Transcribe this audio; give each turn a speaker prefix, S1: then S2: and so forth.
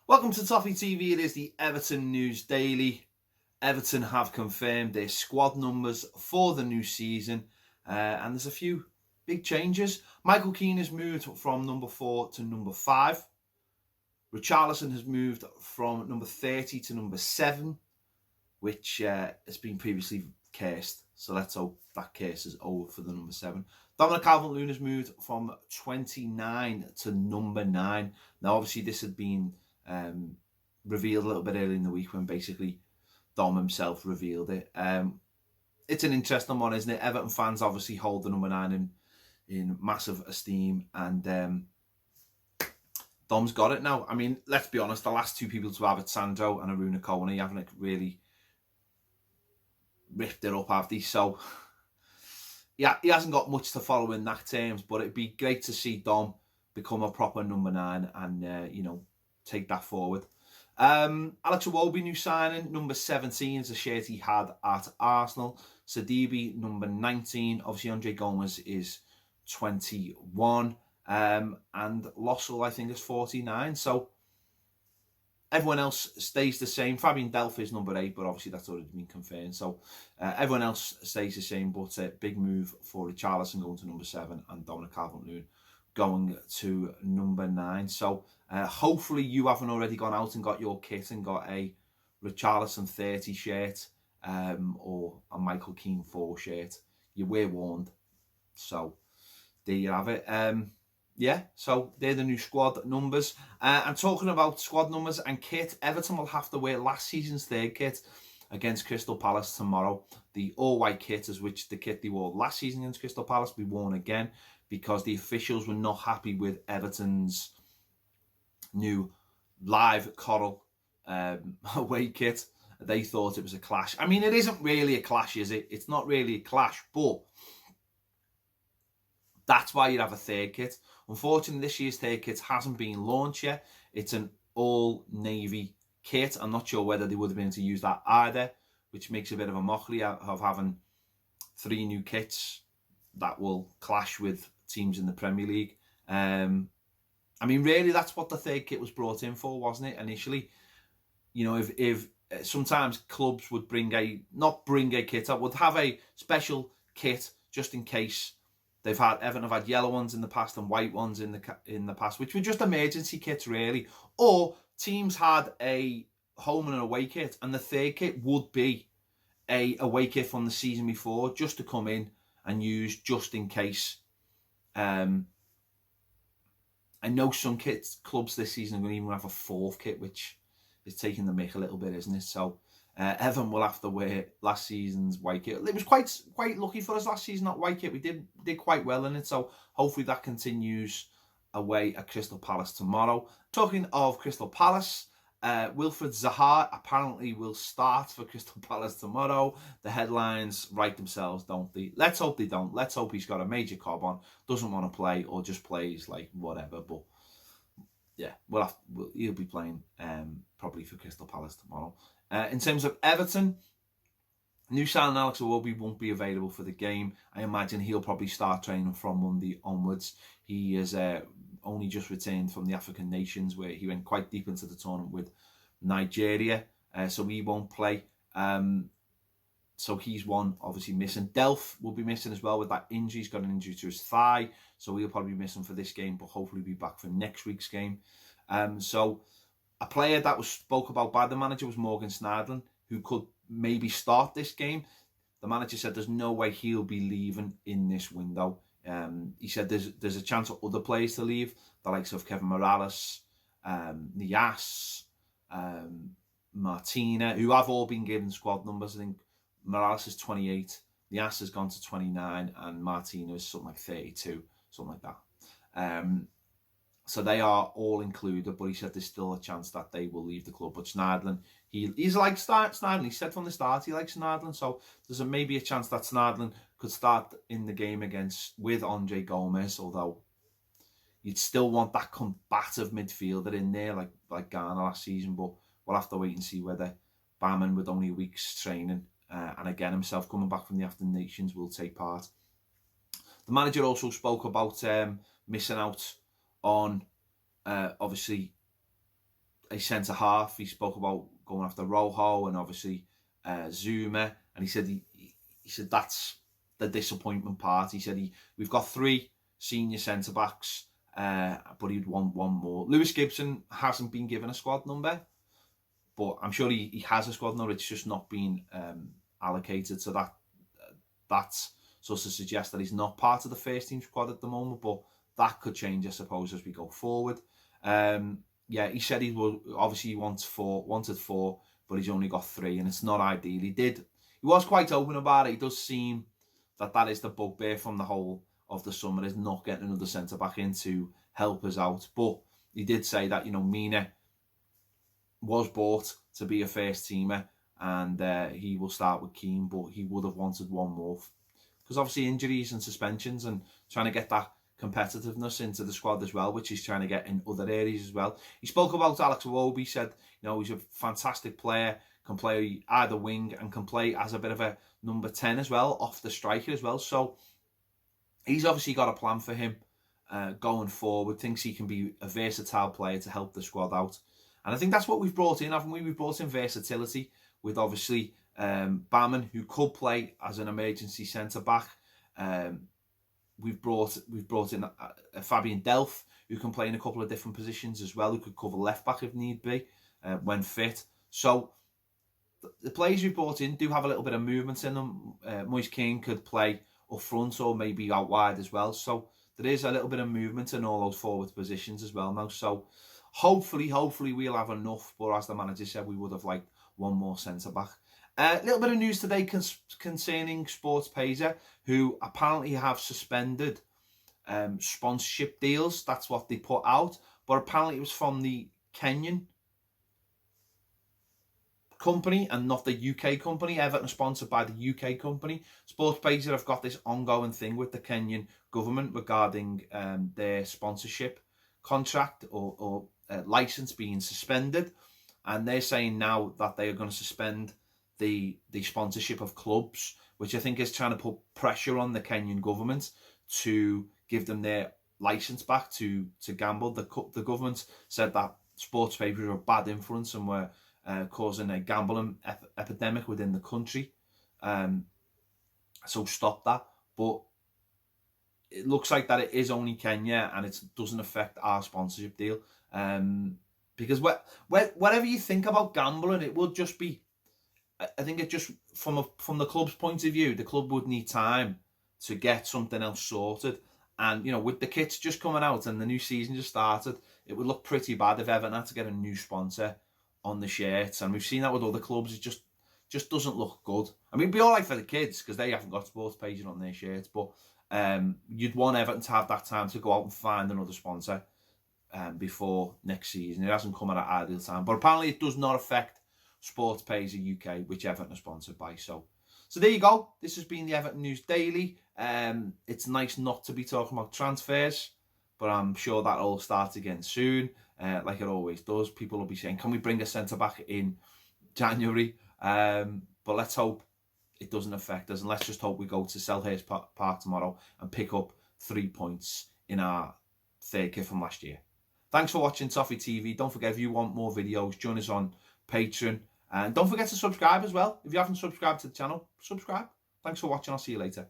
S1: Welcome to Toffee TV. It is the Everton News Daily. Everton have confirmed their squad numbers for the new season, and there's a few big changes. Michael Keane has moved from number 4 to number 5. Richarlison has moved from number 30 to number 7, which has been previously cursed. So let's hope that curse is over for the number 7. Dominic Calvert-Lewin has moved from 29 to number 9. Now, obviously, this had been revealed a little bit early in the week when basically Dom himself revealed it. It's an interesting one, isn't it? Everton fans obviously hold the number 9 in massive esteem, and Dom's got it now. I mean, let's be honest, the last two people to have it, Sandro and Aruna Kone, haven't really ripped it up, have they? So yeah, he hasn't got much to follow in that terms, but it'd be great to see Dom become a proper number 9 and take that forward. Alex Iwobi, new signing, number 17 is a shirt he had at Arsenal. Sidibe, number 19. Obviously, Andre Gomes is 21. And Lossell, I think, is 49. So everyone else stays the same. Fabian Delph is number 8, but obviously that's already been confirmed. So everyone else stays the same, but a big move for Richarlison going to number 7 and Dominic Calvert-Lewin going to number 9. So hopefully you haven't already gone out and got your kit and got a Richarlison 30 shirt or a Michael Keane 4 shirt. You were warned. So there you have it. Yeah, so they're the new squad numbers. And talking about squad numbers and kit, Everton will have to wear last season's third kit against Crystal Palace tomorrow. The all-white kit, is which the kit they wore last season against Crystal Palace, will be worn again because the officials were not happy with Everton's new live coral away kit. They thought it was a clash. I mean, it isn't really a clash, is it? It's not really a clash, but that's why you'd have a third kit. Unfortunately, this year's third kit hasn't been launched yet. It's an all-navy kit. I'm not sure whether they would have been able to use that either, which makes a bit of a mockery of having 3 new kits that will clash with teams in the Premier League. I mean, really, that's what the third kit was brought in for, wasn't it? Initially, if sometimes clubs would not bring a kit up, would have a special kit just in case. Everton have had yellow ones in the past and white ones in the past, which were just emergency kits, really. Or teams had a home and an away kit, and the third kit would be a away kit from the season before, just to come in and use just in case. I know some clubs this season are going to even have a 4th kit, which is taking the mick a little bit, isn't it? So Everton will have to wear last season's white kit. It was quite lucky for us last season, that white kit. We did quite well in it, so hopefully that continues away at Crystal Palace tomorrow. Talking of Crystal Palace, Wilfried Zaha apparently will start for Crystal Palace tomorrow. The headlines write themselves, don't they? Let's hope they don't. Let's hope he's got a major cob on, doesn't want to play, or just plays like whatever. But yeah, he'll be playing probably for Crystal Palace tomorrow. In terms of Everton, new signing Alex Iwobi won't be available for the game. I imagine he'll probably start training from Monday onwards. He is only just returned from the African nations, where he went quite deep into the tournament with Nigeria, so he won't play. So he's one obviously missing. Delph will be missing as well with that injury. He's got an injury to his thigh, so he'll probably be missing for this game, but hopefully be back for next week's game. So a player that was spoke about by the manager was Morgan Snydlin, who could maybe start this game. The manager said there's no way he'll be leaving in this window. He said there's a chance for other players to leave, the likes of Kevin Morales, Nias, Martina, who have all been given squad numbers. I think Morales is 28, Nias has gone to 29, and Martina is something like 32, something like that. So they are all included, but he said there's still a chance that they will leave the club. But Snydlin, he's like Snydlin. He said from the start he likes Snydlin, so there's maybe a chance that Snydlin could start in the game with Andre Gomes, although you'd still want that combative midfielder in there like Ghana last season. But we'll have to wait and see whether Barman, with only a week's training and again himself coming back from the African Nations, will take part. The manager also spoke about missing out on obviously a centre half. He spoke about going after Rojo and obviously Zuma, and he said that's the disappointment part. He said we've got 3 senior centre backs, but he'd want 1 more. Lewis Gibson hasn't been given a squad number, but I'm sure he has a squad number. It's just not been allocated, so that's sort of suggests that he's not part of the first team squad at the moment. But that could change, I suppose, as we go forward. Yeah, he said he wanted 4, but he's only got 3, and it's not ideal. He was quite open about it. It does seem that is the bugbear from the whole of the summer, is not getting another centre back in to help us out. But he did say that, Mina was bought to be a first teamer, and he will start with Keane, but he would have wanted 1 more, because obviously injuries and suspensions, and trying to get that competitiveness into the squad as well, which he's trying to get in other areas as well. He spoke about Alex Iwobi, said, he's a fantastic player, can play either wing and can play as a bit of a number 10 as well, off the striker as well. So he's obviously got a plan for him going forward, thinks he can be a versatile player to help the squad out. And I think that's what we've brought in, haven't we? We've brought in versatility with obviously Barman, who could play as an emergency centre-back. We've brought in Fabian Delph, who can play in a couple of different positions as well, who could cover left-back if need be, when fit. So the players we brought in do have a little bit of movement in them. Moise Kean could play up front or maybe out wide as well. So there is a little bit of movement in all those forward positions as well now. So hopefully we'll have enough. But as the manager said, we would have liked 1 more centre-back. A little bit of news today concerning Sports Pesa, who apparently have suspended sponsorship deals. That's what they put out. But apparently it was from the Kenyan company and not the UK company. Everton are sponsored by the UK company. Sports Pesa have got this ongoing thing with the Kenyan government regarding their sponsorship contract or license being suspended. And they're saying now that they are going to suspend the sponsorship of clubs, which I think is trying to put pressure on the Kenyan government to give them their license back to gamble. The government said that sports papers were a bad influence and were causing a gambling epidemic within the country. So stop that. But it looks like that it is only Kenya and it doesn't affect our sponsorship deal. Because whatever you think about gambling, it will just be, I think it just, from the club's point of view, the club would need time to get something else sorted. And, with the kits just coming out and the new season just started, it would look pretty bad if Everton had to get a new sponsor on the shirts. And we've seen that with other clubs. It just doesn't look good. I mean, it'd be all right for the kids because they haven't got Sports Pesa on their shirts. But you'd want Everton to have that time to go out and find another sponsor before next season. It hasn't come at an ideal time. But apparently it does not affect Sports Pesa UK, which Everton are sponsored by. So there you go. This has been the Everton News Daily. It's nice not to be talking about transfers, but I'm sure that'll start again soon, like it always does. People will be saying, can we bring a centre-back in January? But let's hope it doesn't affect us, and let's just hope we go to Selhurst Park tomorrow and pick up 3 points in our third kit from last year. Thanks for watching Toffee TV. Don't forget, if you want more videos, join us on Patreon. And don't forget to subscribe as well. If you haven't subscribed to the channel, subscribe. Thanks for watching. I'll see you later.